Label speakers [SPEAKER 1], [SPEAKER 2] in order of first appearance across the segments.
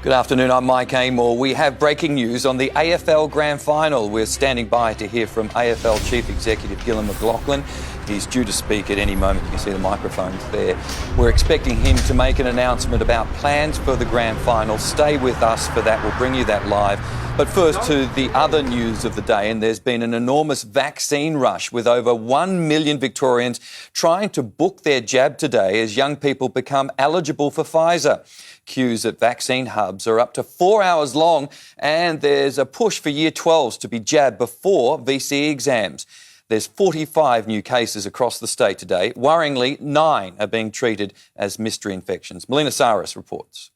[SPEAKER 1] Good afternoon, I'm Mike Amor. We have breaking news on the AFL Grand Final. We're standing by to hear from AFL Chief Executive Gillon McLachlan. He's due to speak at any moment. You can see the microphones there. We're expecting him to make an announcement about plans for the Grand Final. Stay with us for that. We'll bring you that live. But first to the other news of the day, and there's been an enormous vaccine rush with over 1 million Victorians trying to book their jab today as young people become eligible for Pfizer. Queues at vaccine hubs are up to 4 hours long, and there's a push for Year 12s to be jabbed before VCE exams. There's 45 new cases across the state today. Worryingly, 9 are being treated as mystery infections. Melina Saris reports.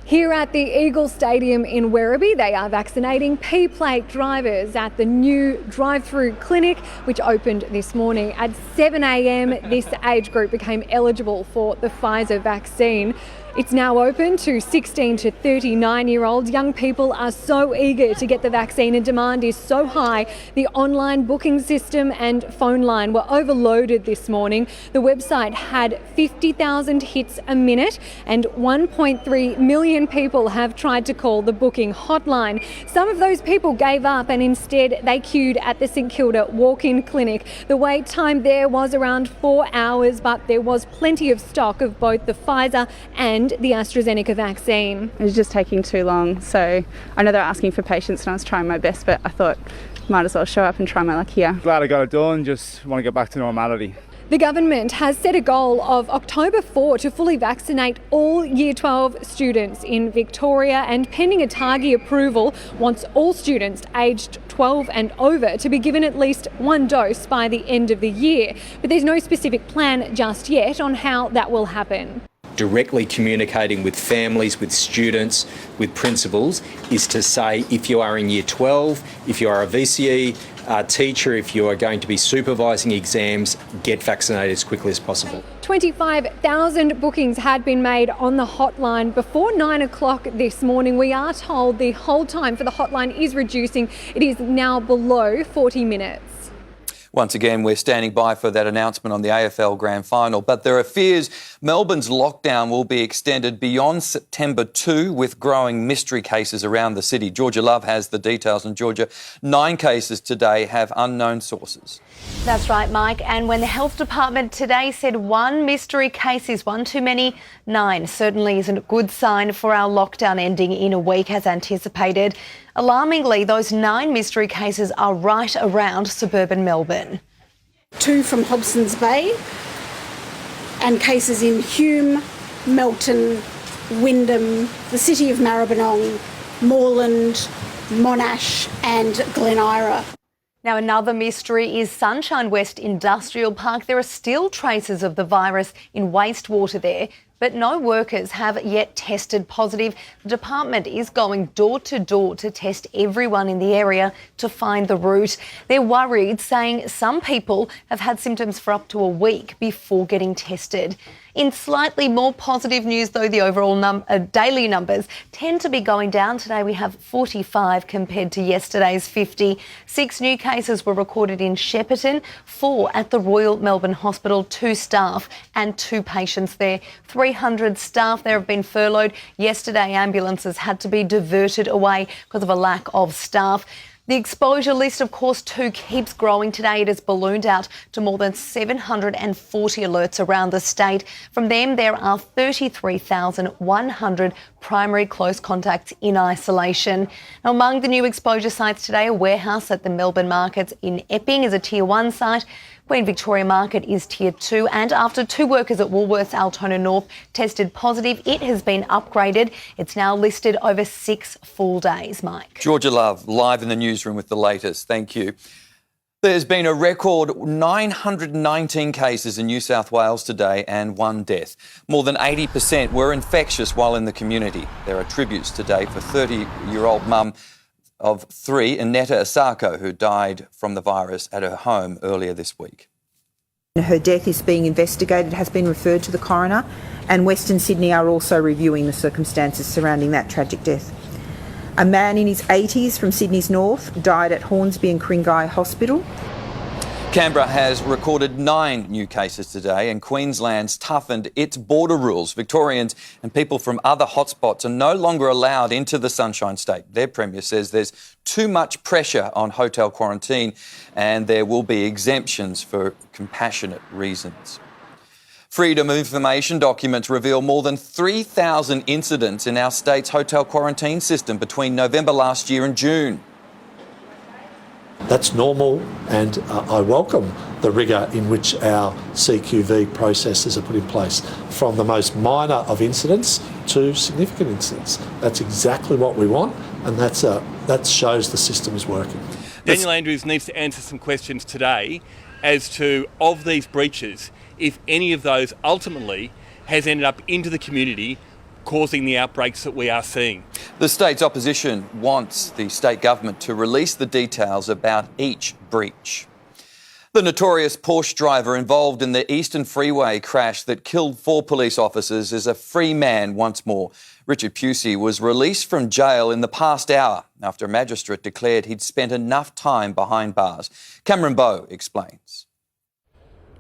[SPEAKER 2] Here at the Eagle Stadium in Werribee, they are vaccinating P-plate drivers at the new drive-through clinic, which opened this morning. At 7 a.m, this age group became eligible for the Pfizer vaccine. It's now open to 16 to 39-year-olds. Young people are so eager to get the vaccine and demand is so high. The online booking system and phone line were overloaded this morning. The website had 50,000 hits a minute and 1.3 million people have tried to call the booking hotline. Some of those people gave up and instead they queued at the St Kilda walk-in clinic. The wait time there was around 4 hours, but there was plenty of stock of both the Pfizer and the AstraZeneca vaccine.
[SPEAKER 3] It was just taking too long, so I know they're asking for patience and I was trying my best, but I thought might as well show up and try my luck here.
[SPEAKER 4] Glad I got it done, just want to get back to normality.
[SPEAKER 2] The government has set a goal of October 4 to fully vaccinate all Year 12 students in Victoria, and pending a ATAGI approval, wants all students aged 12 and over to be given at least one dose by the end of the year. But there's no specific plan just yet on how that will happen.
[SPEAKER 5] Directly communicating with families, with students, with principals, is to say if you are in Year 12, if you are a VCE teacher, if you are going to be supervising exams, get vaccinated as quickly as possible.
[SPEAKER 2] 25,000 bookings had been made on the hotline before 9 o'clock this morning. We are told the hold time for the hotline is reducing. It is now below 40 minutes.
[SPEAKER 1] Once again, we're standing by for that announcement on the AFL Grand Final, but there are fears Melbourne's lockdown will be extended beyond September 2 with growing mystery cases around the city. Georgia Love has the details, and Georgia, 9 cases today have unknown sources.
[SPEAKER 6] That's right, Mike. And when the Health Department today said 1 mystery case is one too many, 9 certainly isn't a good sign for our lockdown ending in a week as anticipated. Alarmingly, those 9 mystery cases are right around suburban Melbourne.
[SPEAKER 7] 2 from Hobson's Bay and cases in Hume, Melton, Wyndham, the city of Maribyrnong, Moreland, Monash and Glen Ira.
[SPEAKER 6] Now, another mystery is Sunshine West Industrial Park. There are still traces of the virus in wastewater there, but no workers have yet tested positive. The department is going door to door to test everyone in the area to find the root. They're worried, saying some people have had symptoms for up to a week before getting tested. In slightly more positive news, though, the overall daily numbers tend to be going down. Today we have 45 compared to yesterday's 50. 6 new cases were recorded in Shepparton, 4 at the Royal Melbourne Hospital, 2 staff and 2 patients there. 300 staff there have been furloughed. Yesterday, ambulances had to be diverted away because of a lack of staff. The exposure list, of course, too, keeps growing. Today it has ballooned out to more than 740 alerts around the state. From them, there are 33,100 primary close contacts in isolation. Now, among the new exposure sites today, a warehouse at the Melbourne Markets in Epping is a Tier 1 site. Queen Victoria Market is Tier 2, and after 2 workers at Woolworths Altona North tested positive, it has been upgraded. It's now listed over 6 full days, Mike.
[SPEAKER 1] Georgia Love, live in the newsroom with the latest. Thank you. There's been a record 919 cases in New South Wales today and 1 death. More than 80% were infectious while in the community. There are tributes today for 30-year-old mum of 3, Annetta Asako, who died from the virus at her home earlier this week.
[SPEAKER 8] Her death is being investigated, has been referred to the coroner, and Western Sydney are also reviewing the circumstances surrounding that tragic death. A man in his 80s from Sydney's north died at Hornsby and Kringai Hospital.
[SPEAKER 1] Canberra has recorded 9 new cases today, and Queensland's toughened its border rules. Victorians and people from other hotspots are no longer allowed into the Sunshine State. Their Premier says there's too much pressure on hotel quarantine and there will be exemptions for compassionate reasons. Freedom of Information documents reveal more than 3,000 incidents in our state's hotel quarantine system between November last year and June.
[SPEAKER 9] That's normal, and I welcome the rigour in which our CQV processes are put in place, from the most minor of incidents to significant incidents. That's exactly what we want, and that shows the system is working.
[SPEAKER 10] Daniel Andrews needs to answer some questions today as to, of these breaches, if any of those ultimately has ended up into the community, causing the outbreaks that we are seeing.
[SPEAKER 1] The state's opposition wants the state government to release the details about each breach. The notorious Porsche driver involved in the Eastern Freeway crash that killed 4 police officers is a free man once more. Richard Pusey was released from jail in the past hour after a magistrate declared he'd spent enough time behind bars. Cameron Bowe explains.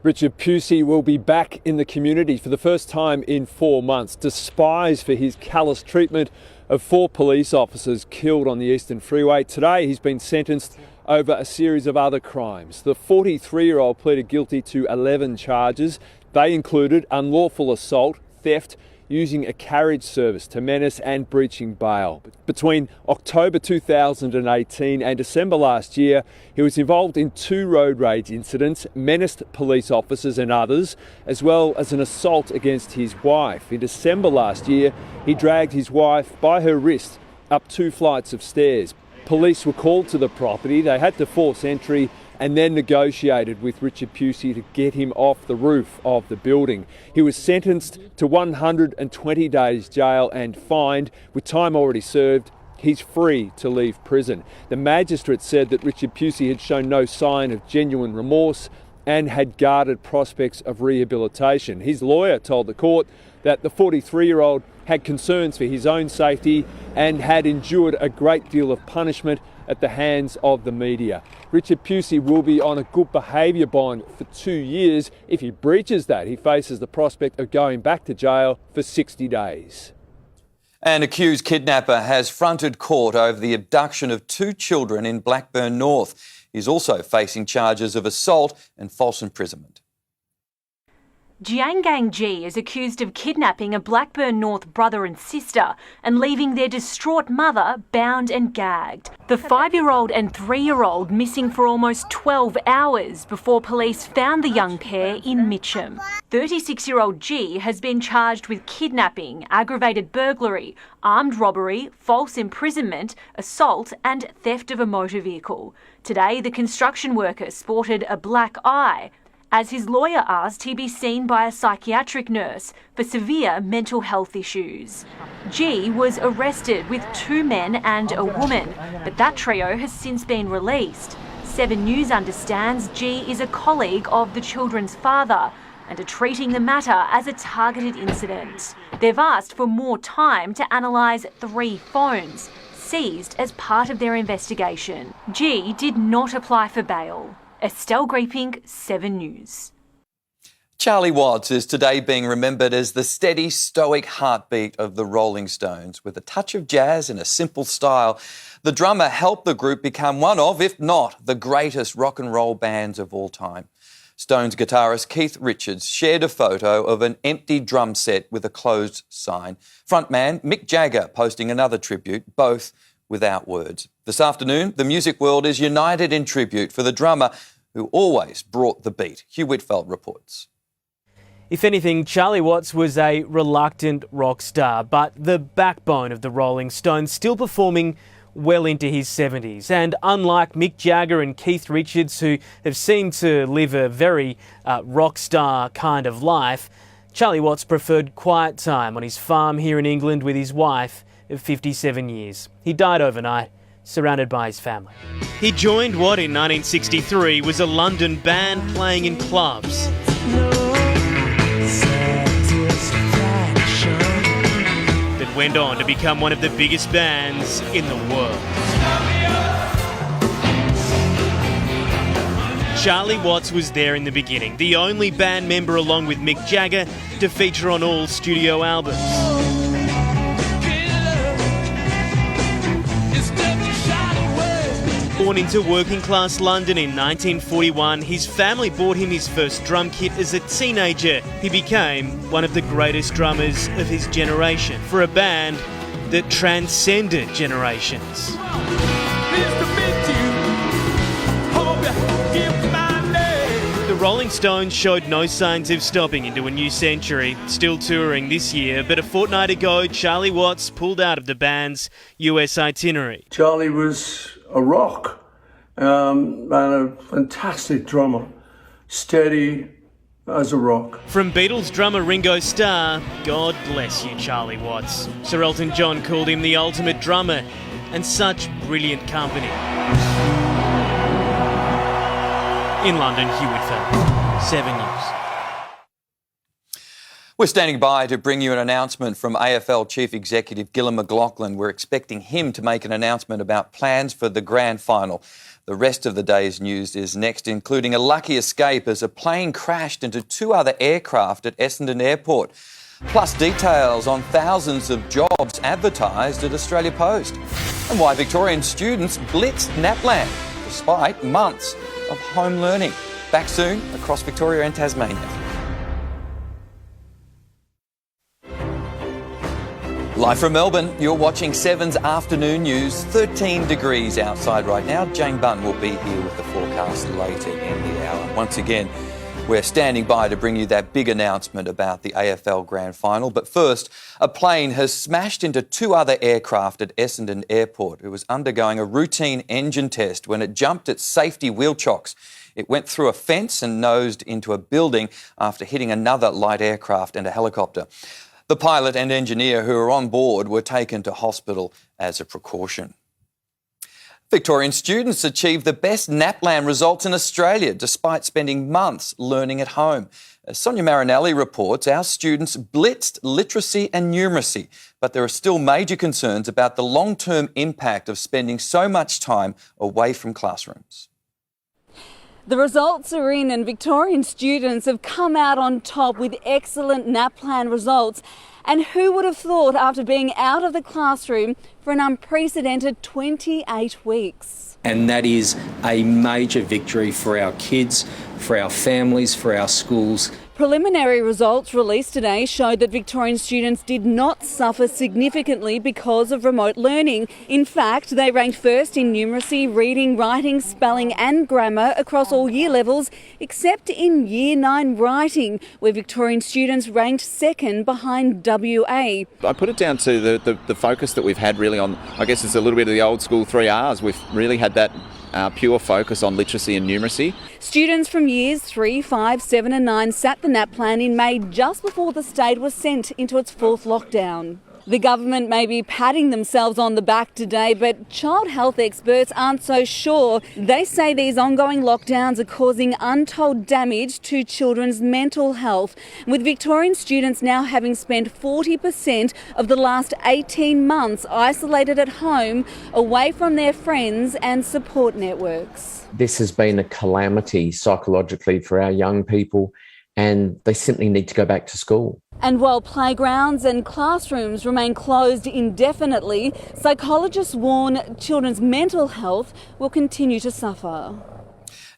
[SPEAKER 11] Richard Pusey will be back in the community for the first time in 4 months, despised for his callous treatment of 4 police officers killed on the Eastern Freeway. Today he's been sentenced over a series of other crimes. The 43-year-old pleaded guilty to 11 charges. They included unlawful assault, theft, using a carriage service to menace and breaching bail. Between October 2018 and December last year, he was involved in 2 road rage incidents, menaced police officers and others, as well as an assault against his wife. In December last year, he dragged his wife by her wrist up 2 flights of stairs. Police were called to the property. They had to force entry and then negotiated with Richard Pusey to get him off the roof of the building. He was sentenced to 120 days jail and fined. With time already served, he's free to leave prison. The magistrate said that Richard Pusey had shown no sign of genuine remorse and had guarded prospects of rehabilitation. His lawyer told the court that the 43-year-old had concerns for his own safety and had endured a great deal of punishment at the hands of the media. Richard Pusey will be on a good behaviour bond for 2 years. If he breaches that, he faces the prospect of going back to jail for 60 days.
[SPEAKER 1] An accused kidnapper has fronted court over the abduction of 2 children in Blackburn North. He's also facing charges of assault and false imprisonment.
[SPEAKER 12] Jiangang Ji is accused of kidnapping a Blackburn North brother and sister and leaving their distraught mother bound and gagged. The 5-year-old and 3-year-old missing for almost 12 hours before police found the young pair in Mitcham. 36-year-old Ji has been charged with kidnapping, aggravated burglary, armed robbery, false imprisonment, assault and theft of a motor vehicle. Today, the construction worker sported a black eye, as his lawyer asked he be seen by a psychiatric nurse for severe mental health issues. G was arrested with 2 men and a woman, but that trio has since been released. 7 News understands G is a colleague of the children's father and are treating the matter as a targeted incident. They've asked for more time to analyse 3 phones seized as part of their investigation. G did not apply for bail. Estelle Grieping, 7 News.
[SPEAKER 1] Charlie Watts is today being remembered as the steady, stoic heartbeat of the Rolling Stones. With a touch of jazz and a simple style, the drummer helped the group become one of, if not, the greatest rock and roll bands of all time. Stones guitarist Keith Richards shared a photo of an empty drum set with a closed sign. Frontman Mick Jagger posting another tribute, both without words. This afternoon, the music world is united in tribute for the drummer who always brought the beat. Hugh Whitfeld reports.
[SPEAKER 13] If anything, Charlie Watts was a reluctant rock star, but the backbone of the Rolling Stones, still performing well into his 70s. And unlike Mick Jagger and Keith Richards, who have seemed to live a very rock star kind of life, Charlie Watts preferred quiet time on his farm here in England with his wife of 57 years. He died overnight, surrounded by his family. He joined what in 1963 was a London band playing in clubs. That went on to become one of the biggest bands in the world. Charlie Watts was there in the beginning, the only band member along with Mick Jagger to feature on all studio albums. Born into working-class London in 1941, his family bought him his first drum kit as a teenager. He became one of the greatest drummers of his generation for a band that transcended generations. The Rolling Stones showed no signs of stopping into a new century, still touring this year, but a fortnight ago, Charlie Watts pulled out of the band's US itinerary.
[SPEAKER 14] Charlie was a rock and a fantastic drummer, steady as a rock.
[SPEAKER 13] From Beatles drummer Ringo Starr, God bless you, Charlie Watts. Sir Elton John called him the ultimate drummer, and such brilliant company. In London, Hugh Whitfeld, 7 News.
[SPEAKER 1] We're standing by to bring you an announcement from AFL Chief Executive Gillon McLachlan. We're expecting him to make an announcement about plans for the grand final. The rest of the day's news is next, including a lucky escape as a plane crashed into 2 other aircraft at Essendon Airport. Plus details on thousands of jobs advertised at Australia Post. And why Victorian students blitzed NAPLAN despite months of home learning. Back soon across Victoria and Tasmania. Live from Melbourne, you're watching 7's Afternoon News. 13 degrees outside right now. Jane Bunn will be here with the forecast later in the hour. Once again, we're standing by to bring you that big announcement about the AFL Grand Final. But first, a plane has smashed into 2 other aircraft at Essendon Airport. It was undergoing a routine engine test when it jumped its safety wheel chocks. It went through a fence and nosed into a building after hitting another light aircraft and a helicopter. The pilot and engineer who were on board were taken to hospital as a precaution. Victorian students achieved the best NAPLAN results in Australia despite spending months learning at home. As Sonia Marinelli reports, our students blitzed literacy and numeracy, but there are still major concerns about the long-term impact of spending so much time away from classrooms.
[SPEAKER 15] The results are in and Victorian students have come out on top with excellent NAPLAN results. And who would have thought after being out of the classroom for an unprecedented 28 weeks?
[SPEAKER 5] And that is a major victory for our kids, for our families, for our schools.
[SPEAKER 15] Preliminary results released today showed that Victorian students did not suffer significantly because of remote learning. In fact, they ranked first in numeracy, reading, writing, spelling and grammar across all year levels, except in Year 9 writing, where Victorian students ranked second behind WA.
[SPEAKER 16] I put it down to the focus that we've had really on, I guess it's a little bit of the old school 3 Rs. We've really had that pure focus on literacy and numeracy.
[SPEAKER 15] Students from years 3, 5, 7 and 9 sat the NAPLAN in May just before the state was sent into its 4th lockdown. The government may be patting themselves on the back today, but child health experts aren't so sure. They say these ongoing lockdowns are causing untold damage to children's mental health, with Victorian students now having spent 40% of the last 18 months isolated at home, away from their friends and support networks.
[SPEAKER 17] This has been a calamity psychologically for our young people, and they simply need to go back to school.
[SPEAKER 15] And while playgrounds and classrooms remain closed indefinitely, psychologists warn children's mental health will continue to suffer.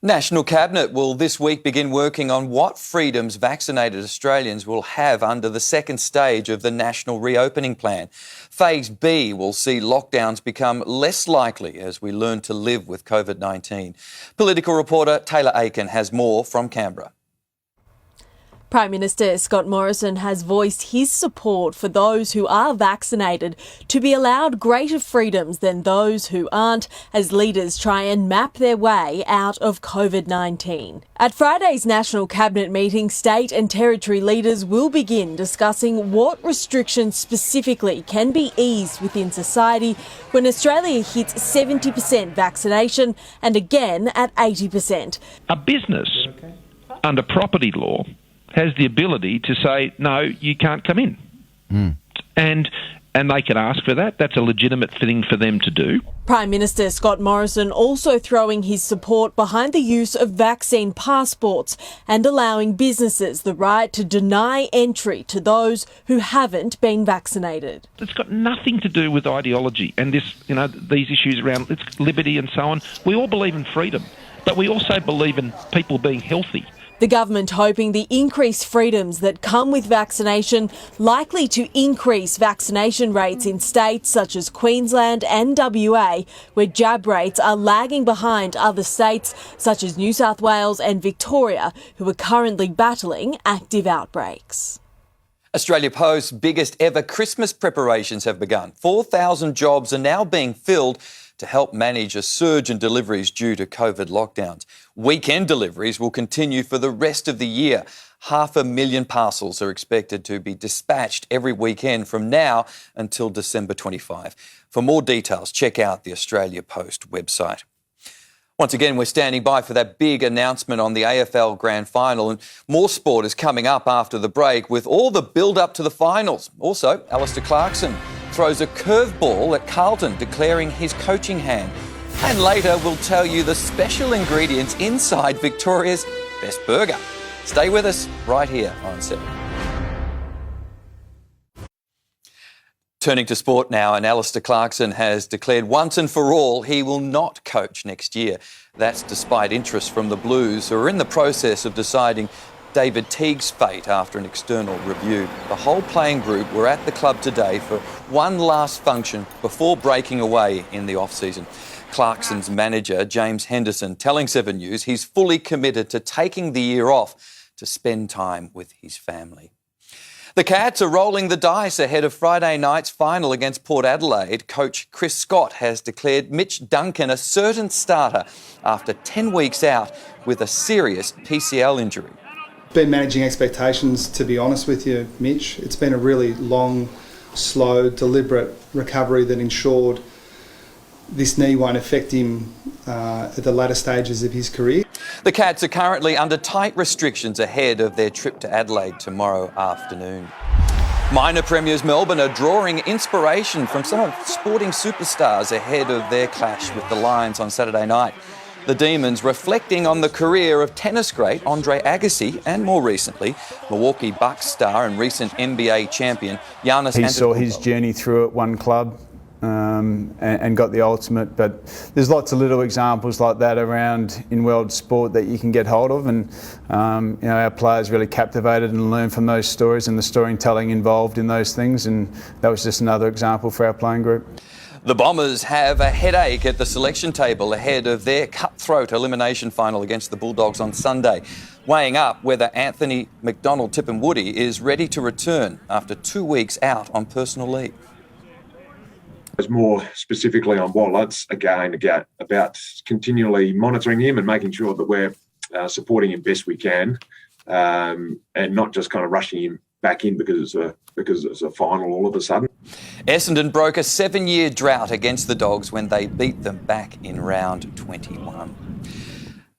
[SPEAKER 1] National Cabinet will this week begin working on what freedoms vaccinated Australians will have under the second stage of the National Reopening Plan. Phase B will see lockdowns become less likely as we learn to live with COVID-19. Political reporter Taylor Aiken has more from Canberra.
[SPEAKER 18] Prime Minister Scott Morrison has voiced his support for those who are vaccinated to be allowed greater freedoms than those who aren't, as leaders try and map their way out of COVID-19. At Friday's National Cabinet meeting, state and territory leaders will begin discussing what restrictions specifically can be eased within society when Australia hits 70% vaccination and again at 80%.
[SPEAKER 19] A business under property law has the ability to say, no, you can't come in. And and they can ask for that. That's a legitimate thing for them to do.
[SPEAKER 18] Prime Minister Scott Morrison also throwing his support behind the use of vaccine passports and allowing businesses the right to deny entry to those who haven't been vaccinated.
[SPEAKER 19] It's got nothing to do with ideology and this, these issues around liberty and so on. We all believe in freedom, but we also believe in people being healthy.
[SPEAKER 18] The government hoping the increased freedoms that come with vaccination likely to increase vaccination rates in states such as Queensland and WA, where jab rates are lagging behind other states such as New South Wales and Victoria, who are currently battling active outbreaks.
[SPEAKER 1] Australia Post's biggest ever Christmas preparations have begun. 4,000 jobs are now being filled to help manage a surge in deliveries due to COVID lockdowns. Weekend deliveries will continue for the rest of the year. 500,000 parcels are expected to be dispatched every weekend from now until December 25. For more details, check out the Australia Post website. Once again, we're standing by for that big announcement on the AFL Grand Final, and more sport is coming up after the break with all the build-up to the finals. Also, Alistair Clarkson throws a curveball at Carlton, declaring his coaching hand. And later, we'll tell you the special ingredients inside Victoria's best burger. Stay with us right here on 7. Turning to sport now, and Alistair Clarkson has declared once and for all he will not coach next year. That's despite interest from the Blues, who are in the process of deciding David Teague's fate after an external review. The whole playing group were at the club today for one last function before breaking away in the off-season. Clarkson's manager, James Henderson, telling 7 News he's fully committed to taking the year off to spend time with his family. The Cats are rolling the dice ahead of Friday night's final against Port Adelaide. Coach Chris Scott has declared Mitch Duncan a certain starter after 10 weeks out with a serious PCL injury.
[SPEAKER 20] Been managing expectations, to be honest with you, Mitch. It's been a really long, slow, deliberate recovery that ensured this knee won't affect him at the latter stages of his career.
[SPEAKER 1] The Cats are currently under tight restrictions ahead of their trip to Adelaide tomorrow afternoon. Minor premiers Melbourne are drawing inspiration from some of sporting superstars ahead of their clash with the Lions on Saturday night. The Demons reflecting on the career of tennis great Andre Agassi and, more recently, Milwaukee Bucks star and recent NBA champion Giannis Antetokounmpo.
[SPEAKER 21] He saw his journey through at one club and got the ultimate, but there's lots of little examples like that around in world sport that you can get hold of, and our players really captivated and learned from those stories and the storytelling involved in those things, and that was just another example for our playing group.
[SPEAKER 1] The Bombers have a headache at the selection table ahead of their cutthroat elimination final against the Bulldogs on Sunday, weighing up whether Anthony McDonald-Tipungwuti is ready to return after 2 weeks out on personal leave.
[SPEAKER 22] More specifically on Waller, it's again about continually monitoring him and making sure that we're supporting him best we can, and not just kind of rushing him back in because it's a final all of a sudden.
[SPEAKER 1] Essendon broke a 7-year drought against the Dogs when they beat them back in round 21.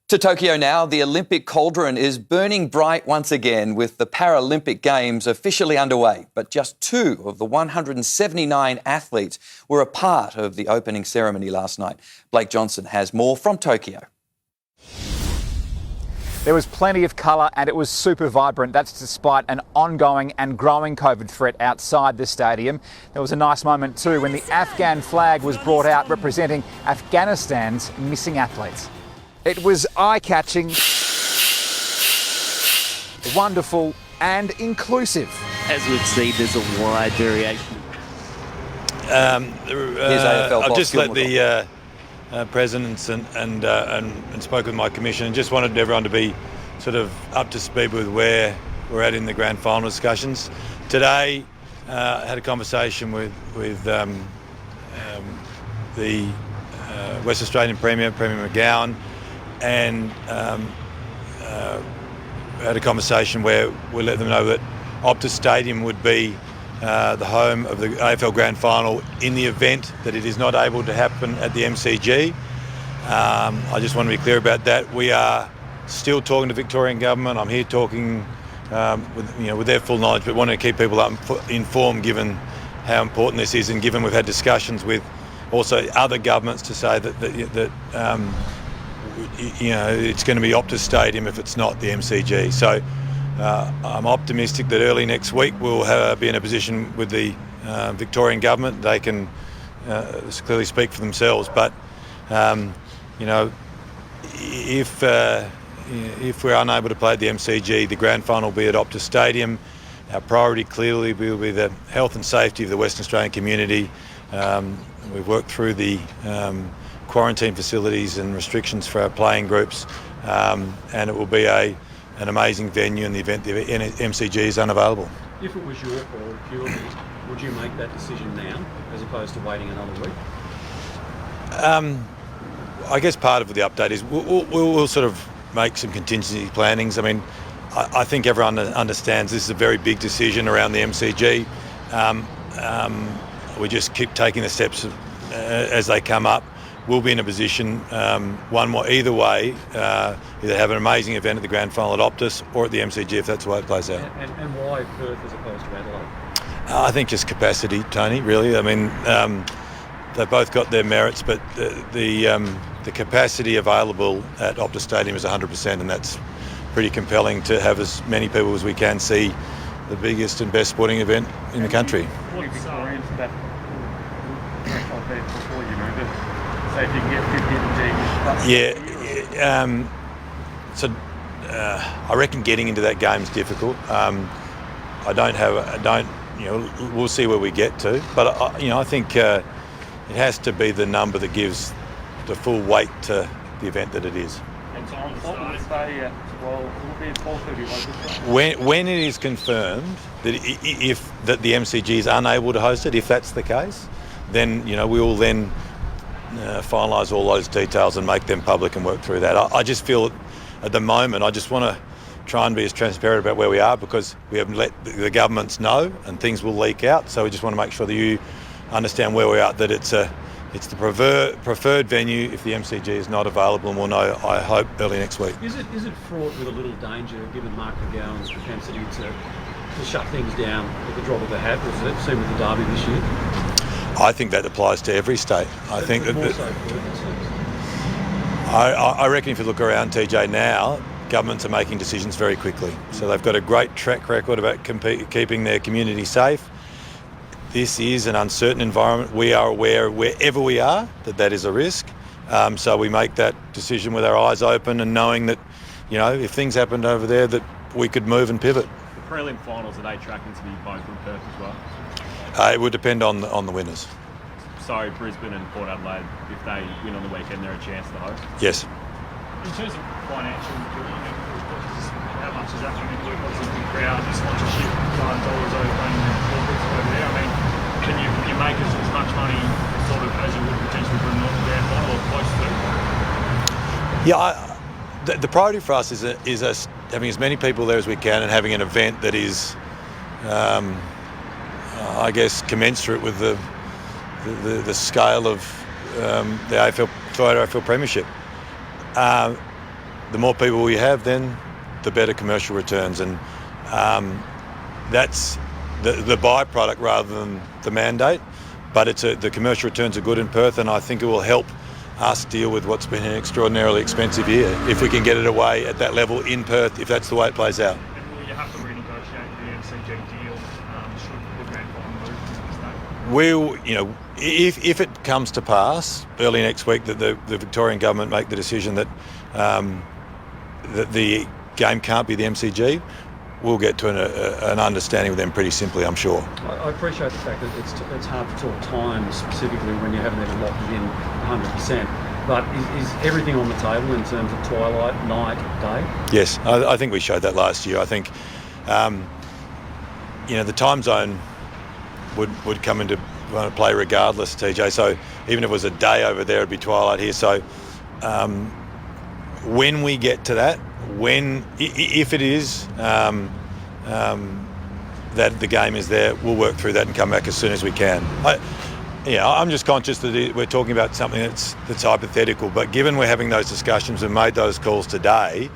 [SPEAKER 1] To Tokyo now, the Olympic cauldron is burning bright once again with the Paralympic Games officially underway. But just 2 of the 179 athletes were a part of the opening ceremony last night. Blake Johnson has more from Tokyo.
[SPEAKER 23] There was plenty of colour and it was super vibrant. That's despite an ongoing and growing COVID threat outside the stadium. There was a nice moment too when the Afghan flag was brought out representing Afghanistan's missing athletes. It was eye-catching, wonderful and inclusive.
[SPEAKER 24] As we've seen, there's a wide variation.
[SPEAKER 25] I've just let the presidents and spoke with my commission and just wanted everyone to be sort of up to speed with where we're at in the grand final discussions. Today, I had a conversation with the West Australian Premier McGowan, and had a conversation where we let them know that Optus Stadium would be the home of the AFL Grand Final in the event that it is not able to happen at the MCG. I just want to be clear about that. We are still talking to the Victorian Government. I'm here talking with their full knowledge, but want to keep people informed given how important this is, and given we've had discussions with also other governments to say that it's going to be Optus Stadium if it's not the MCG. So I'm optimistic that early next week we'll be in a position with the Victorian government. They can clearly speak for themselves, but if we're unable to play at the MCG, the grand final will be at Optus Stadium. Our priority clearly will be the health and safety of the Western Australian community. We've worked through the quarantine facilities and restrictions for our playing groups, and it will be an amazing venue in the event the MCG is unavailable.
[SPEAKER 2] If it was your call purely, would you make that decision now as opposed to waiting another week?
[SPEAKER 25] I guess part of the update is we'll sort of make some contingency plannings. I mean, I think everyone understands this is a very big decision around the MCG. We just keep taking the steps as they come up. We'll be in a position, either way, either have an amazing event at the grand final at Optus or at the MCG if that's the way it plays out.
[SPEAKER 2] And why Perth as opposed to Adelaide?
[SPEAKER 25] I think just capacity, Tony, really. I mean, they've both got their merits, but the capacity available at Optus Stadium is 100%, and that's pretty compelling to have as many people as we can see the biggest and best sporting event in the country.
[SPEAKER 2] What Victorians that threshold there before you move it? So if you can get 50
[SPEAKER 25] I reckon getting into that game is difficult. We'll see where we get to, but I think it has to be the number that gives the full weight to the event that it is.
[SPEAKER 2] And so on the stay at 12, it will be at 12:30.
[SPEAKER 25] When it is confirmed that that the MCG is unable to host it, if that's the case, then we will then finalise all those details and make them public and work through that. I just feel at the moment I just want to try and be as transparent about where we are, because we haven't let the governments know and things will leak out. So we just want to make sure that you understand where we are, that it's the preferred venue if the MCG is not available, and we'll know, I hope, early next week.
[SPEAKER 2] Is it fraught with a little danger, given Mark McGowan's propensity to shut things down at the drop of a hat, as we've seen with the Derby this year?
[SPEAKER 25] I think that applies to every state. I think that I reckon if you look around, TJ, now governments are making decisions very quickly. So they've got a great track record about keeping their community safe. This is an uncertain environment. We are aware wherever we are that is a risk. So we make that decision with our eyes open and knowing that, if things happened over there, that we could move and pivot.
[SPEAKER 2] The prelim finals, are they tracking to be both in Perth as well?
[SPEAKER 25] It would depend on the winners.
[SPEAKER 2] So Brisbane and Port Adelaide, if they win on the weekend, they're a chance to host?
[SPEAKER 25] Yes.
[SPEAKER 3] In terms of financial, how much is that going to include? What's the crowd, the sponsorship, dollars over there? I mean, can you make as much money sort of as you would potentially from North Grand Final or close to?
[SPEAKER 25] Yeah, the priority for us is us having as many people there as we can and having an event that is, I guess, commensurate with the scale of the Toyota AFL Premiership. The more people we have, then the better commercial returns, and that's the byproduct rather than the mandate. But the commercial returns are good in Perth, and I think it will help us deal with what's been an extraordinarily expensive year if we can get it away at that level in Perth, if that's the way it plays out.
[SPEAKER 3] And will you have to renegotiate the MCG deal should the grand final move to the state?
[SPEAKER 25] If it comes to pass early next week that the Victorian government make the decision that the game can't be the MCG, we'll get to an understanding with them pretty simply, I'm sure.
[SPEAKER 2] I appreciate the fact that it's hard to talk time specifically when you haven't even locked it in 100%. But is everything on the table in terms of twilight, night, day?
[SPEAKER 25] Yes, I think we showed that last year. I think the time zone would come into play regardless, TJ. So even if it was a day over there, it'd be twilight here. So when we get to that, if it is that the game is there, we'll work through that and come back as soon as we can. I'm just conscious that we're talking about something that's hypothetical, but given we're having those discussions and made those calls today,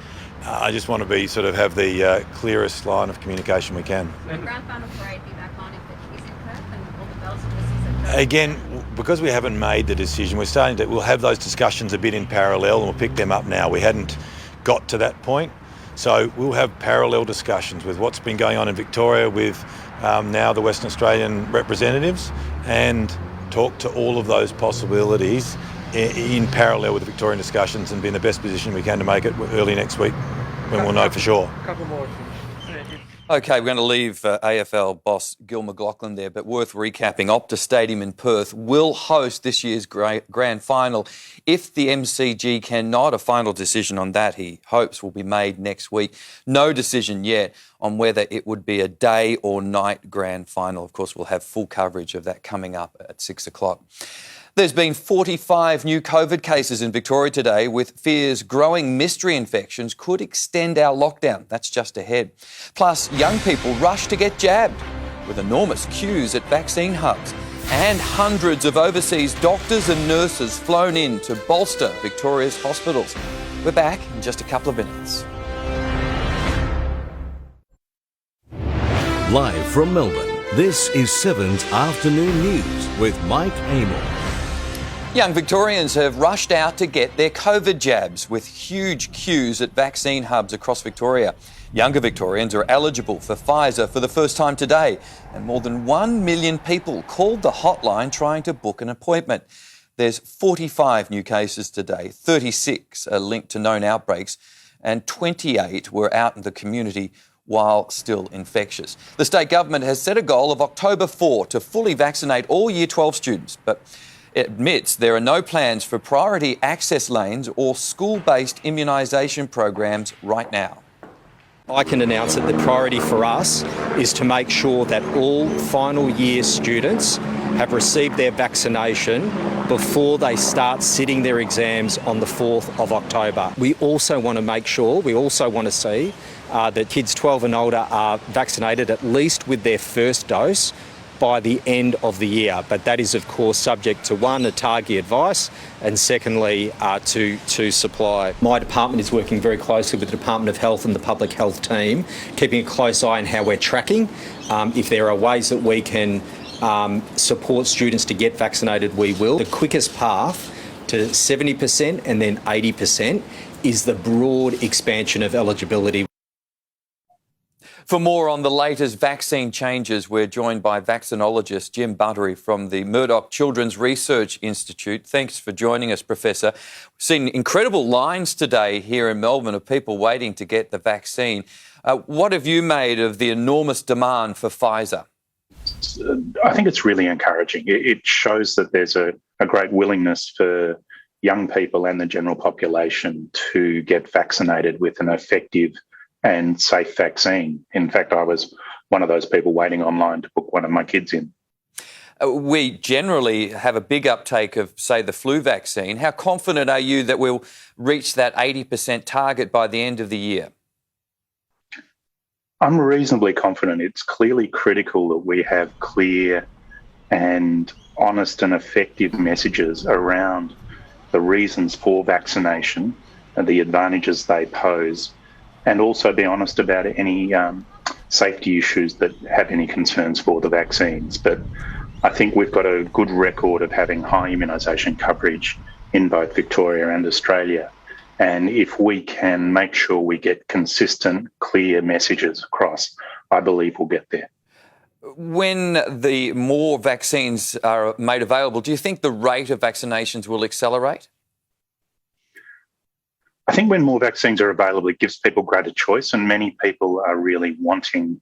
[SPEAKER 25] I just want to have the clearest line of communication we can.
[SPEAKER 4] The grand final parade be back on if it is in Perth and all the
[SPEAKER 25] Again, because we haven't made the decision, we'll have those discussions a bit in parallel, and we'll pick them up now. We hadn't got to that point. So we'll have parallel discussions with what's been going on in Victoria with now the Western Australian representatives, and talk to all of those possibilities in parallel with the Victorian discussions, and be in the best position we can to make it early next week when we'll know for sure.
[SPEAKER 3] Couple more.
[SPEAKER 1] Okay, we're going to leave AFL boss Gil McLachlan there, but worth recapping. Optus Stadium in Perth will host this year's grand final. If the MCG cannot, a final decision on that, he hopes, will be made next week. No decision yet on whether it would be a day or night grand final. Of course, we'll have full coverage of that coming up at 6 o'clock. There's been 45 new COVID cases in Victoria today, with fears growing mystery infections could extend our lockdown. That's just ahead. Plus, young people rush to get jabbed, with enormous queues at vaccine hubs, and hundreds of overseas doctors and nurses flown in to bolster Victoria's hospitals. We're back in just a couple of minutes.
[SPEAKER 4] Live from Melbourne, this is 7's Afternoon News with Mike Amor.
[SPEAKER 1] Young Victorians have rushed out to get their COVID jabs, with huge queues at vaccine hubs across Victoria. Younger Victorians are eligible for Pfizer for the first time today, and more than 1 million people called the hotline trying to book an appointment. There's 45 new cases today, 36 are linked to known outbreaks, and 28 were out in the community while still infectious. The state government has set a goal of October 4 to fully vaccinate all Year 12 students, but it admits there are no plans for priority access lanes or school-based immunisation programs right now.
[SPEAKER 5] I can announce that the priority for us is to make sure that all final year students have received their vaccination before they start sitting their exams on the 4th of October. We also want to see that kids 12 and older are vaccinated at least with their first dose by the end of the year. But that is, of course, subject to, one, ATAGI advice, and secondly, to supply. My department is working very closely with the Department of Health and the Public Health team, keeping a close eye on how we're tracking. If there are ways that we can support students to get vaccinated, we will. The quickest path to 70% and then 80% is the broad expansion of eligibility.
[SPEAKER 1] For more on the latest vaccine changes, we're joined by vaccinologist Jim Buttery from the Murdoch Children's Research Institute. Thanks for joining us, Professor. We've seen incredible lines today here in Melbourne of people waiting to get the vaccine. What have you made of the enormous demand for Pfizer?
[SPEAKER 6] I think it's really encouraging. It shows that there's a great willingness for young people and the general population to get vaccinated with an effective and safe vaccine. In fact, I was one of those people waiting online to book one of my kids in.
[SPEAKER 1] We generally have a big uptake of, say, the flu vaccine. How confident are you that we'll reach that 80% target by the end of the year?
[SPEAKER 6] I'm reasonably confident. It's clearly critical that we have clear and honest and effective messages around the reasons for vaccination and the advantages they pose, and also be honest about any safety issues that have any concerns for the vaccines. But I think we've got a good record of having high immunisation coverage in both Victoria and Australia. And if we can make sure we get consistent, clear messages across, I believe we'll get there.
[SPEAKER 1] When the more vaccines are made available, do you think the rate of vaccinations will accelerate?
[SPEAKER 6] I think when more vaccines are available, it gives people greater choice, and many people are really wanting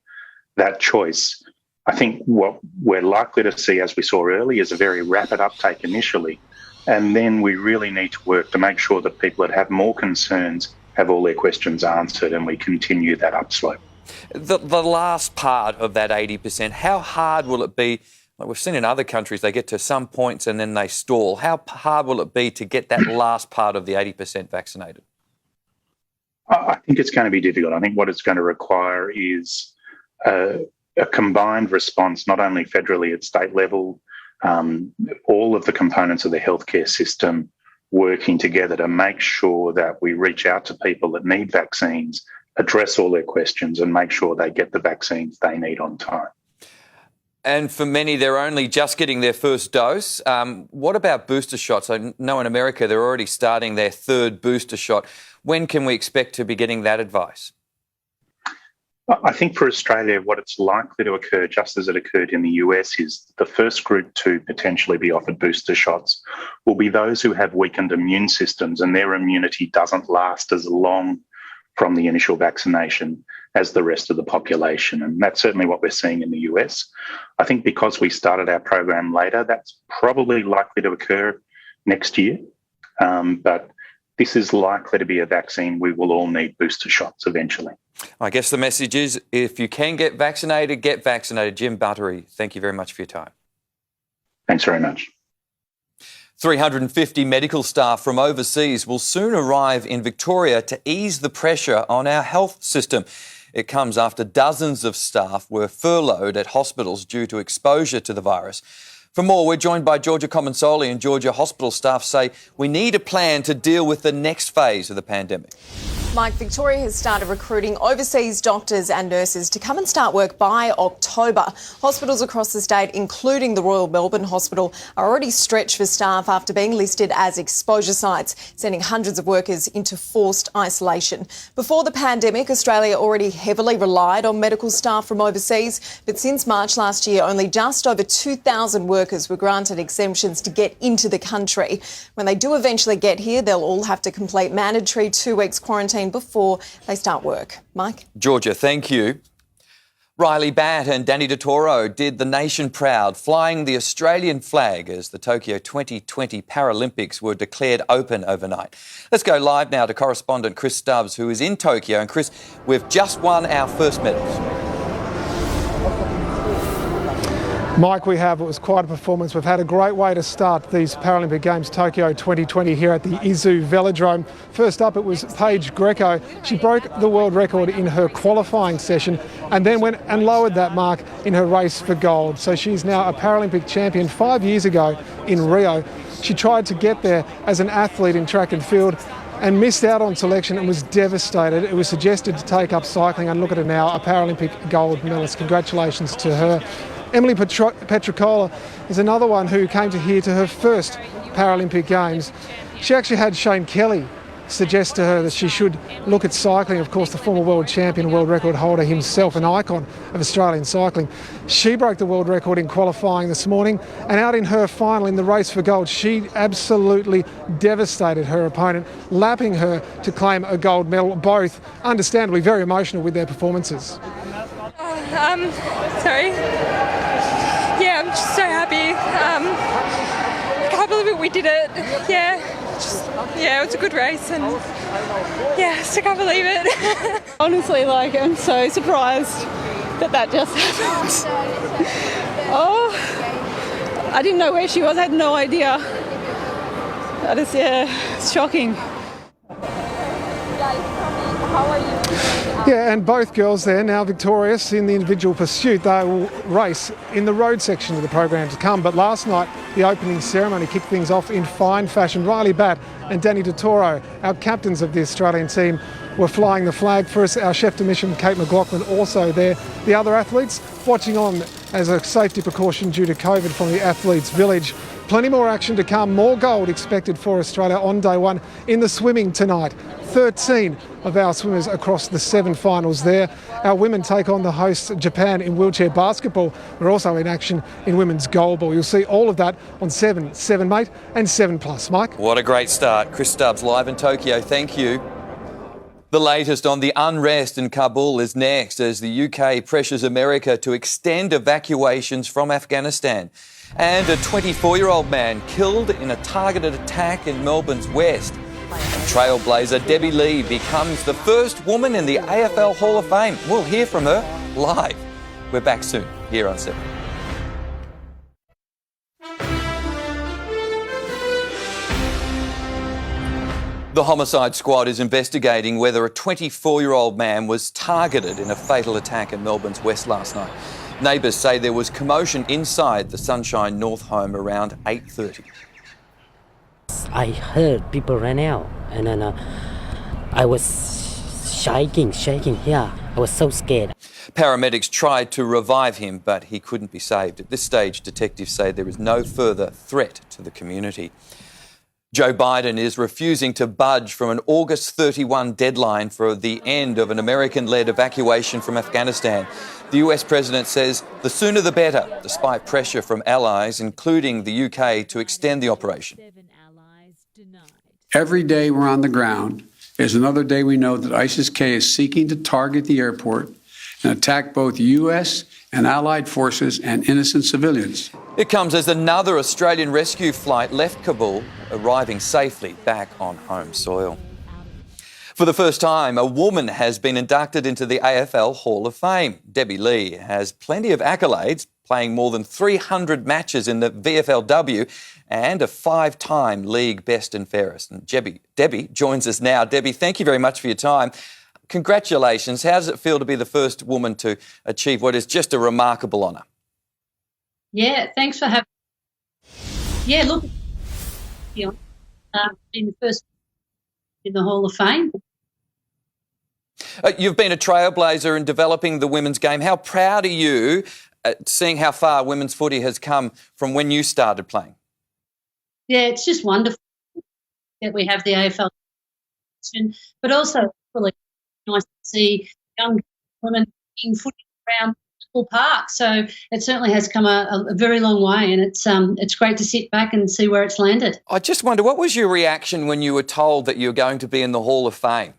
[SPEAKER 6] that choice. I think what we're likely to see, as we saw earlier, is a very rapid uptake initially, and then we really need to work to make sure that people that have more concerns have all their questions answered, and we continue that upslope.
[SPEAKER 1] The last part of that 80%, how hard will it be? Like we've seen in other countries, they get to some points and then they stall. How hard will it be to get that last part of the 80% vaccinated?
[SPEAKER 6] I think it's going to be difficult. I think what it's going to require is a combined response, not only federally at state level, all of the components of the healthcare system working together to make sure that we reach out to people that need vaccines, address all their questions and make sure they get the vaccines they need on time.
[SPEAKER 1] And for many, they're only just getting their first dose. What about booster shots? I know in America they're already starting their third booster shot. When can we expect to be getting that advice?
[SPEAKER 6] I think for Australia, what it's likely to occur, just as it occurred in the US, is the first group to potentially be offered booster shots will be those who have weakened immune systems and their immunity doesn't last as long from the initial vaccination as the rest of the population. And that's certainly what we're seeing in the US. I think because we started our program later, that's probably likely to occur next year. But this is likely to be a vaccine we will all need booster shots eventually.
[SPEAKER 1] I guess the message is, if you can get vaccinated, get vaccinated. Jim Buttery, thank you very much for your time.
[SPEAKER 6] Thanks very much.
[SPEAKER 1] 350 medical staff from overseas will soon arrive in Victoria to ease the pressure on our health system. It comes after dozens of staff were furloughed at hospitals due to exposure to the virus. For more, we're joined by Georgia Comensoli, and Georgia hospital staff say we need a plan to deal with the next phase of the pandemic.
[SPEAKER 7] Mike, Victoria has started recruiting overseas doctors and nurses to come and start work by October. Hospitals across the state, including the Royal Melbourne Hospital, are already stretched for staff after being listed as exposure sites, sending hundreds of workers into forced isolation. Before the pandemic, Australia already heavily relied on medical staff from overseas, but since March last year, only just over 2,000 workers were granted exemptions to get into the country. When they do eventually get here, they'll all have to complete mandatory 2 weeks quarantine before they start work. Mike?
[SPEAKER 1] Georgia, thank you. Riley Batt and Danny DeToro did the nation proud, flying the Australian flag as the Tokyo 2020 Paralympics were declared open overnight. Let's go live now to correspondent Chris Stubbs, who is in Tokyo. And Chris, we've just won our first medals.
[SPEAKER 8] Mike, we have. It was quite a performance. We've had a great way to start these Paralympic Games Tokyo 2020 here at the Izu Velodrome. First up, it was Paige Greco. She broke the world record in her qualifying session and then went and lowered that mark in her race for gold. So she's now a Paralympic champion. 5 years ago in Rio, she tried to get there as an athlete in track and field and missed out on selection and was devastated. It was suggested to take up cycling, and look at her now, a Paralympic gold medalist. Congratulations to her. Emily Petricola is another one who came to here to her first Paralympic Games. She actually had Shane Kelly suggest to her that she should look at cycling. Of course, the former world champion, world record holder himself, an icon of Australian cycling. She broke the world record in qualifying this morning, and out in her final in the race for gold, she absolutely devastated her opponent, lapping her to claim a gold medal. Both, understandably, very emotional with their performances.
[SPEAKER 9] Sorry. Yeah, I'm just so happy. I can't believe it, we did it. Yeah, it was a good race, and yeah, I can't believe it.
[SPEAKER 10] Honestly, I'm so surprised that just happened. Oh, I didn't know where she was. I had no idea. It's shocking.
[SPEAKER 9] How are you?
[SPEAKER 8] Yeah, and both girls there now victorious in the individual pursuit. They will race in the road section of the program to come. But last night, the opening ceremony kicked things off in fine fashion. Riley Batt and Danny DeToro, our captains of the Australian team, were flying the flag for us. Our chef de mission, Kate McLaughlin, also there. The other athletes watching on as a safety precaution due to COVID from the Athletes Village. Plenty more action to come. More gold expected for Australia on day one in the swimming tonight. 13 of our swimmers across the 7 finals there. Our women take on the hosts Japan in wheelchair basketball. We're also in action in women's goalball. You'll see all of that on 7, 7 Mate and 7 Plus. Mike?
[SPEAKER 1] What a great start. Chris Stubbs live in Tokyo. Thank you. The latest on the unrest in Kabul is next as the UK pressures America to extend evacuations from Afghanistan. And a 24-year-old man killed in a targeted attack in Melbourne's West. Trailblazer Debbie Lee becomes the first woman in the AFL Hall of Fame. We'll hear from her live. We're back soon here on 7. The Homicide Squad is investigating whether a 24-year-old man was targeted in a fatal attack in Melbourne's West last night. Neighbours say there was commotion inside the Sunshine North home around 8:30.
[SPEAKER 11] I heard people ran out, and then I was shaking. Yeah, I was so scared.
[SPEAKER 1] Paramedics tried to revive him, but he couldn't be saved. At this stage, detectives say there is no further threat to the community. Joe Biden is refusing to budge from an August 31 deadline for the end of an American-led evacuation from Afghanistan. The US president says the sooner the better, despite pressure from allies, including the UK, to extend the operation.
[SPEAKER 12] Every day we're on the ground is another day we know that ISIS-K is seeking to target the airport and attack both US and allied forces and innocent civilians.
[SPEAKER 1] It comes as another Australian rescue flight left Kabul, arriving safely back on home soil. For the first time, a woman has been inducted into the AFL Hall of Fame. Debbie Lee has plenty of accolades, playing more than 300 matches in the VFLW and a 5-time league best and fairest. And Debbie joins us now. Debbie, thank you very much for your time. Congratulations. How does it feel to be the first woman to achieve what is just a remarkable honour?
[SPEAKER 13] Yeah, thanks for having me. Yeah, look, being the first in the Hall of Fame.
[SPEAKER 1] You've been a trailblazer in developing the women's game. How proud are you seeing how far women's footy has come from when you started playing?
[SPEAKER 13] Yeah, it's just wonderful that we have the AFL, but also really nice to see young women in footy around School Park. So it certainly has come a very long way, and it's great to sit back and see where it's landed.
[SPEAKER 1] I just wonder, what was your reaction when you were told that you were going to be in the Hall of Fame?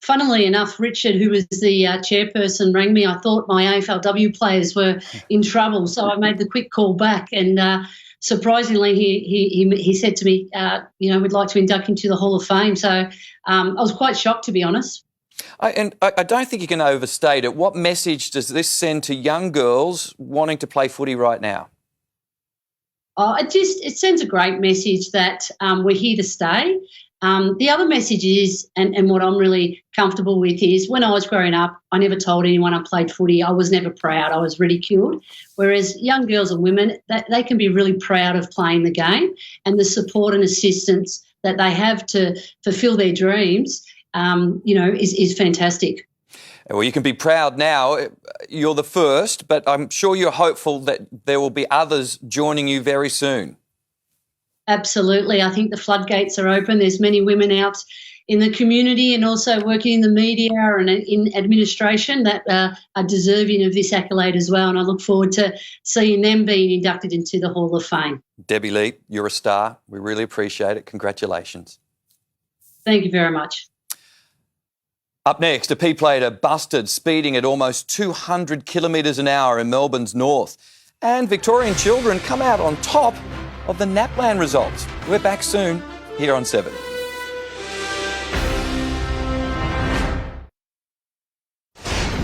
[SPEAKER 13] Funnily enough, Richard, who was the chairperson, rang me. I thought my AFLW players were in trouble, so I made the quick call back, and surprisingly, he said to me, we'd like to induct him to the Hall of Fame. So I was quite shocked, to be honest.
[SPEAKER 1] I don't think you can overstate it. What message does this send to young girls wanting to play footy right now?
[SPEAKER 13] It sends a great message that we're here to stay. The other message is, and what I'm really comfortable with is, when I was growing up, I never told anyone I played footy. I was never proud. I was ridiculed. Whereas young girls and women, they can be really proud of playing the game, and the support and assistance that they have to fulfil their dreams, is fantastic.
[SPEAKER 1] Well, you can be proud now. You're the first, but I'm sure you're hopeful that there will be others joining you very soon.
[SPEAKER 13] Absolutely. I think the floodgates are open. There's many women out in the community and also working in the media and in administration that are deserving of this accolade as well, and I look forward to seeing them being inducted into the Hall of Fame.
[SPEAKER 1] Debbie Lee, you're a star. We really appreciate it. Congratulations.
[SPEAKER 13] Thank you very much.
[SPEAKER 1] Up next, a P-plater busted speeding at almost 200 kilometres an hour in Melbourne's north. And Victorian children come out on top of the NAPLAN results. We're back soon here on 7.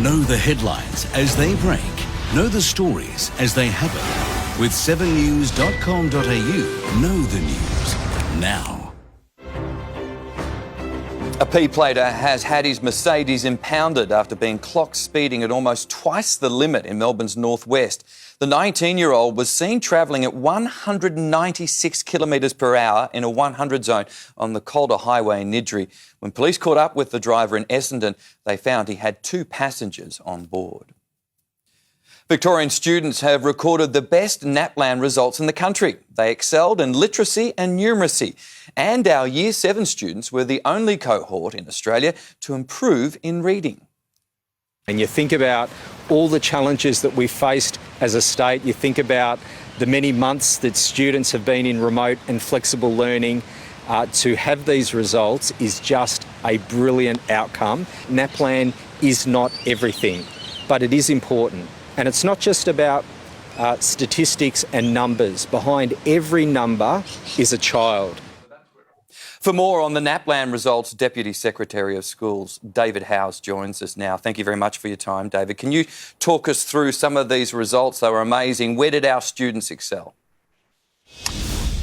[SPEAKER 4] Know the headlines as they break. Know the stories as they happen. With 7news.com.au, know the news now.
[SPEAKER 1] A P-plater has had his Mercedes impounded after being clocked speeding at almost twice the limit in Melbourne's northwest. The 19-year-old was seen travelling at 196 kilometres per hour in a 100 zone on the Calder Highway in Niddrie. When police caught up with the driver in Essendon, they found he had 2 passengers on board. Victorian students have recorded the best NAPLAN results in the country. They excelled in literacy and numeracy. And our Year 7 students were the only cohort in Australia to improve in reading.
[SPEAKER 5] And you think about all the challenges that we've faced as a state. You think about the many months that students have been in remote and flexible learning. To have these results is just a brilliant outcome. NAPLAN is not everything, but it is important. And it's not just about statistics and numbers. Behind every number is a child.
[SPEAKER 1] For more on the NAPLAN results, Deputy Secretary of Schools David Howes joins us now. Thank you very much for your time, David. Can you talk us through some of these results? They were amazing. Where did our students excel?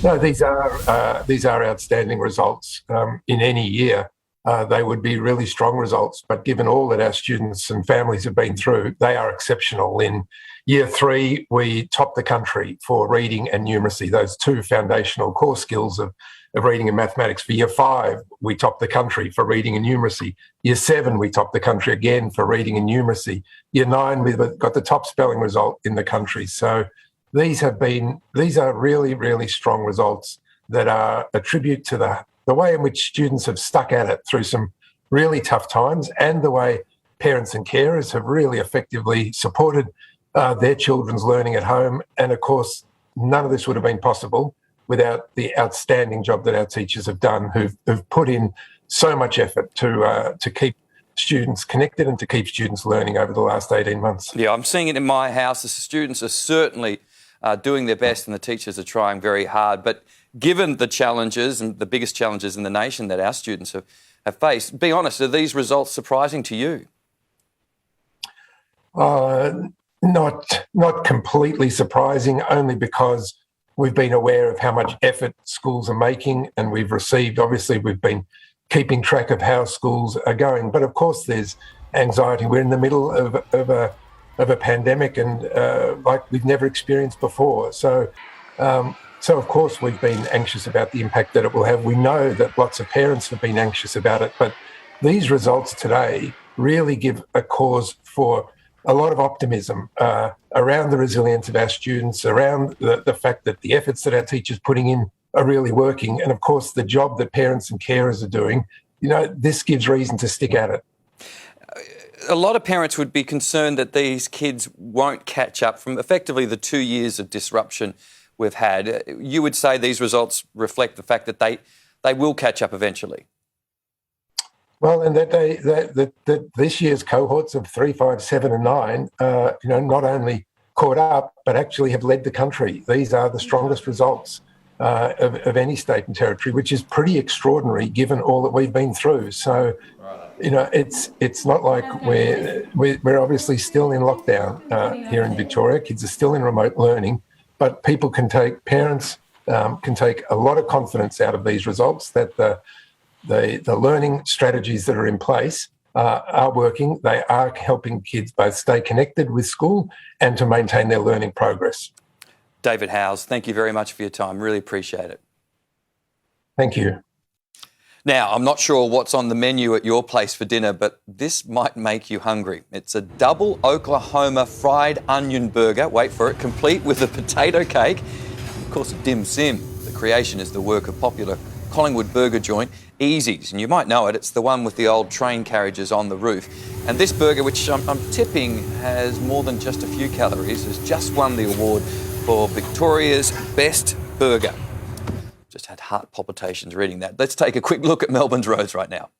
[SPEAKER 14] No, these are outstanding results in any year. they would be really strong results. But given all that our students and families have been through, they are exceptional. In Year 3, we topped the country for reading and numeracy, those two foundational core skills of reading and mathematics. For Year 5, we topped the country for reading and numeracy. Year 7, we topped the country again for reading and numeracy. Year 9, we've got the top spelling result in the country. So these are really, really strong results that are a tribute to the way in which students have stuck at it through some really tough times, and the way parents and carers have really effectively supported their children's learning at home. And of course, none of this would have been possible without the outstanding job that our teachers have done, who've put in so much effort to keep students connected and to keep students learning over the last 18 months.
[SPEAKER 1] Yeah, I'm seeing it in my house. The students are certainly doing their best and the teachers are trying very hard. But given the challenges, and the biggest challenges in the nation that our students have faced, be honest, are these results surprising to you?
[SPEAKER 14] Not completely surprising, only because we've been aware of how much effort schools are making, and we've been keeping track of how schools are going. But of course there's anxiety. We're in the middle of a pandemic, and like we've never experienced before. So of course we've been anxious about the impact that it will have. We know that lots of parents have been anxious about it, but these results today really give a cause for a lot of optimism around the resilience of our students, around the fact that the efforts that our teachers are putting in are really working. And of course, the job that parents and carers are doing, this gives reason to stick at it.
[SPEAKER 1] A lot of parents would be concerned that these kids won't catch up from effectively the 2 years of disruption we've had. You would say these results reflect the fact that they will catch up eventually.
[SPEAKER 14] Well, and that this year's cohorts of 3, 5, 7 and 9, not only caught up, but actually have led the country. These are the strongest results of any state and territory, which is pretty extraordinary given all that we've been through. So, it's not like we're obviously still in lockdown here in Victoria. Kids are still in remote learning, but parents can take a lot of confidence out of these results that the learning strategies that are in place are working. They are helping kids both stay connected with school and to maintain their learning progress.
[SPEAKER 1] David Howes, thank you very much for your time. Really appreciate it.
[SPEAKER 14] Thank you.
[SPEAKER 1] Now, I'm not sure what's on the menu at your place for dinner, but this might make you hungry. It's a double Oklahoma fried onion burger, wait for it, complete with a potato cake, and of course a dim sim. The creation is the work of popular Collingwood burger joint Easies, and you might know it. It's the one with the old train carriages on the roof. And this burger, which I'm tipping has more than just a few calories, has just won the award for Victoria's Best Burger. Just had heart palpitations reading that. Let's take a quick look at Melbourne's roads right now.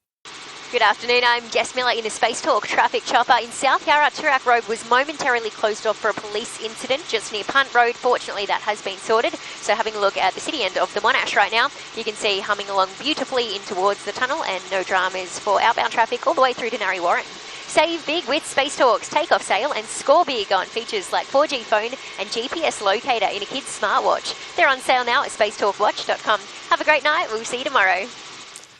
[SPEAKER 15] Good afternoon, I'm Jess Miller in a Space Talk traffic chopper. In South Yarra, Toorak Road was momentarily closed off for a police incident just near Punt Road. Fortunately, that has been sorted. So having a look at the city end of the Monash right now, you can see humming along beautifully in towards the tunnel, and no dramas for outbound traffic all the way through to Narre Warren. Save big with Space Talk's takeoff sale and score big on features like 4G phone and GPS locator in a kid's smartwatch. They're on sale now at spacetalkwatch.com. Have a great night. We'll see you tomorrow.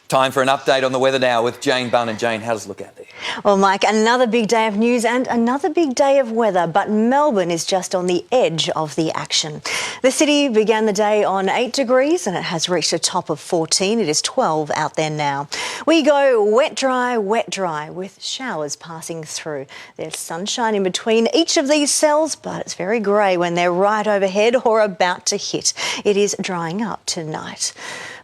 [SPEAKER 1] Time for an update on the weather now with Jane Bunn. And Jane, how does it look out there?
[SPEAKER 16] Well, Mike, another big day of news and another big day of weather, but Melbourne is just on the edge of the action. The city began the day on 8 degrees and it has reached a top of 14. It is 12 out there now. We go wet, dry, with showers passing through. There's sunshine in between each of these cells, but it's very grey when they're right overhead or about to hit. It is drying up tonight.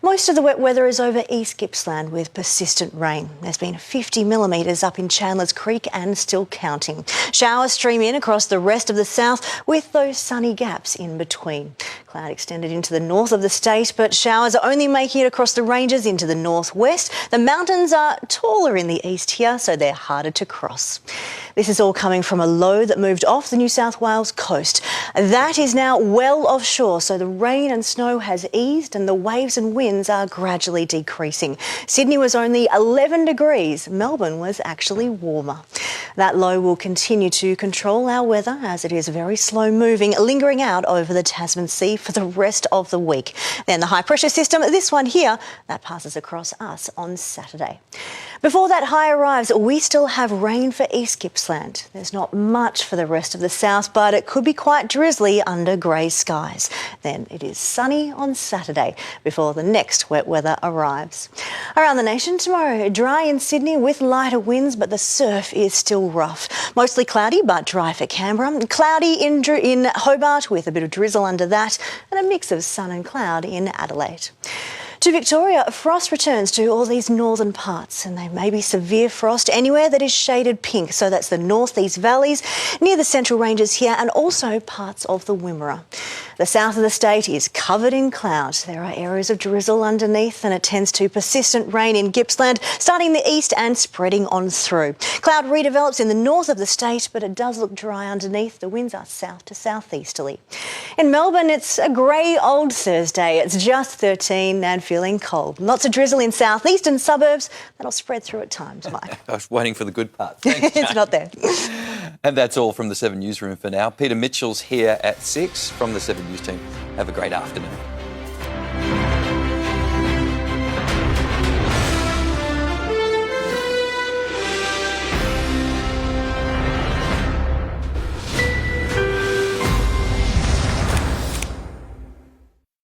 [SPEAKER 16] Most of the wet weather is over East Gippsland with persistent rain. There's been 50 millimetres up in Chandler's Creek and still counting. Showers stream in across the rest of the south with those sunny gaps in between. Cloud extended into the north of the state, but showers are only making it across the ranges into the northwest. The mountains are taller in the east here, so they're harder to cross. This is all coming from a low that moved off the New South Wales coast. That is now well offshore, so the rain and snow has eased and the waves and winds are gradually decreasing. Sydney was only 11 degrees. Melbourne was actually warmer. That low will continue to control our weather as it is very slow moving, lingering out over the Tasman Sea for the rest of the week. Then the high pressure system, this one here, that passes across us on Saturday. Before that high arrives, we still have rain for East Gippsland. There's not much for the rest of the south, but it could be quite drizzly under grey skies. Then it is sunny on Saturday before the next wet weather arrives. Around the nation tomorrow, dry in Sydney with lighter winds, but the surf is still rough. Mostly cloudy but dry for Canberra. Cloudy in Hobart with a bit of drizzle under that, and a mix of sun and cloud in Adelaide. To Victoria, frost returns to all these northern parts, and they may be severe frost anywhere that is shaded pink. So that's the northeast valleys, near the central ranges here, and also parts of the Wimmera. The south of the state is covered in clouds. There are areas of drizzle underneath, and it tends to persistent rain in Gippsland, starting the east and spreading on through. Cloud redevelops in the north of the state, but it does look dry underneath. The winds are south to southeasterly. In Melbourne, it's a grey old Thursday. It's just 13 and feeling cold. Lots of drizzle in southeastern suburbs. That'll spread through at times, Mike.
[SPEAKER 1] I was waiting for the good part. Thanks,
[SPEAKER 16] It's not there.
[SPEAKER 1] And that's all from the 7 Newsroom for now. Peter Mitchell's here at 6 from the 7 News team. Have a great afternoon.